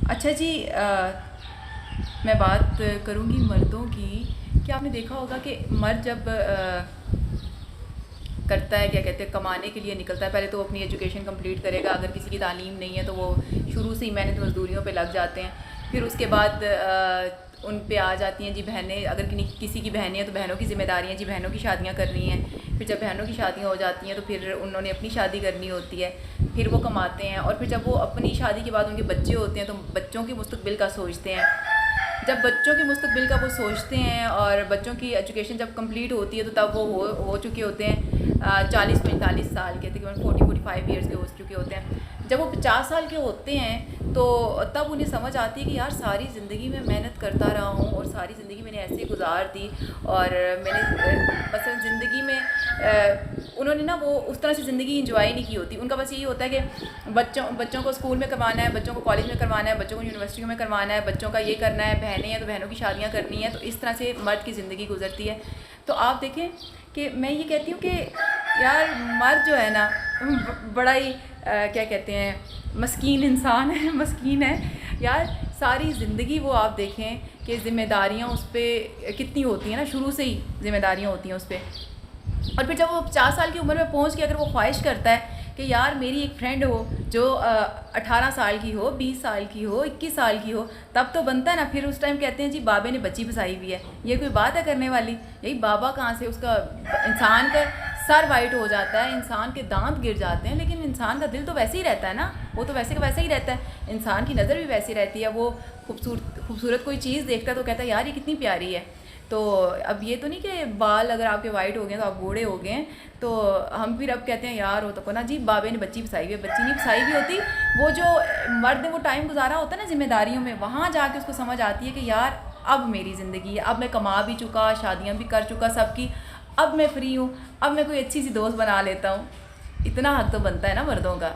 اچھا جی، میں بات کروں گی مردوں کی کہ آپ نے دیکھا ہوگا کہ مرد جب کرتا ہے، کیا کہتے ہیں، کمانے کے لیے نکلتا ہے، پہلے تو وہ اپنی ایجوکیشن کمپلیٹ کرے گا، اگر کسی کی تعلیم نہیں ہے تو وہ شروع سے ہی محنت مزدوریوں پہ لگ جاتے ہیں. پھر اس کے بعد ان پہ آ جاتی ہیں جی بہنیں، اگر کسی کی بہنیں ہیں تو بہنوں کی ذمہ داریاں، جی بہنوں کی شادیاں کرنی ہیں. پھر جب بہنوں کی شادیاں ہو جاتی ہیں تو پھر انہوں نے اپنی شادی کرنی ہوتی ہے، پھر وہ کماتے ہیں، اور پھر جب وہ اپنی شادی کے بعد ان کے بچے ہوتے ہیں تو بچوں کے مستقبل کا سوچتے ہیں. جب بچوں کے مستقبل کا وہ سوچتے ہیں اور بچوں کی ایجوکیشن جب کمپلیٹ ہوتی ہے تو تب وہ ہو چکے ہوتے ہیں 40-45 سال کے، تقریباً 40-45 ایئرس کے ہو چکے ہوتے ہیں. جب وہ 50 سال کے ہوتے ہیں تو تب انہیں سمجھ آتی ہے کہ یار ساری زندگی میں محنت کرتا رہا ہوں اور ساری زندگی میں نے ایسے گزار دی، اور میں نے مثلا زندگی میں انہوں نے نا وہ اس طرح سے زندگی انجوائے نہیں کی ہوتی. ان کا بس یہی ہوتا ہے کہ بچوں کو اسکول میں کروانا ہے، بچوں کو کالج میں کروانا ہے، بچوں کو یونیورسٹیوں میں کروانا ہے، بچوں کا یہ کرنا ہے، بہنیں ہیں تو بہنوں کی شادیاں کرنی ہیں. تو اس طرح سے مرد کی زندگی گزرتی ہے. تو آپ دیکھیں کہ میں یہ کہتی ہوں کہ یار مرد جو ہے نا بڑا ہی کیا کہتے ہیں، مسکین انسان ہے، مسکین ہے یار. ساری زندگی وہ آپ دیکھیں کہ ذمہ داریاں اس پہ کتنی ہوتی ہیں نا، شروع سے ہی ذمہ داریاں ہوتی ہیں اس پہ. اور پھر جب وہ 50 سال کی عمر میں پہنچ کے اگر وہ خواہش کرتا ہے کہ یار میری ایک فرینڈ ہو جو 18 سال کی ہو، 20 سال کی ہو، 21 سال کی ہو، تب تو بنتا ہے نا. پھر اس ٹائم کہتے ہیں جی بابے نے بچی پھسائی ہوئی ہے. یہ کوئی بات ہے کرنے والی؟ یہی بابا کہاں سے، اس کا انسان کا سر وائٹ ہو جاتا ہے، انسان کے دانت گر جاتے ہیں، لیکن انسان کا دل تو ویسے ہی رہتا ہے نا، وہ تو ویسے کا ویسے ہی رہتا ہے. انسان کی نظر بھی ویسی رہتی ہے، وہ خوبصورت کوئی چیز دیکھتا ہے تو کہتا ہے یار یہ کتنی پیاری ہے. تو اب یہ تو نہیں کہ بال اگر آپ کے وائٹ ہو گئے تو آپ بوڑھے ہو گئے ہیں تو ہم پھر اب کہتے ہیں یار وہ تو نا جی بابے نے بچی پھسائی ہوئی ہے. بچی نہیں پھسائی ہوئی ہوتی، وہ جو مرد نے وہ ٹائم گزارا ہوتا ہے نا ذمہ داریوں میں، وہاں جا کے اس کو سمجھ آتی ہے کہ یار اب میری زندگی ہے، اب میں کما بھی چکا، شادیاں بھی کر چکا سب کی، اب میں فری ہوں، اب میں کوئی اچھی سی دوست بنا لیتا ہوں. اتنا حق تو بنتا ہے نا مردوں کا.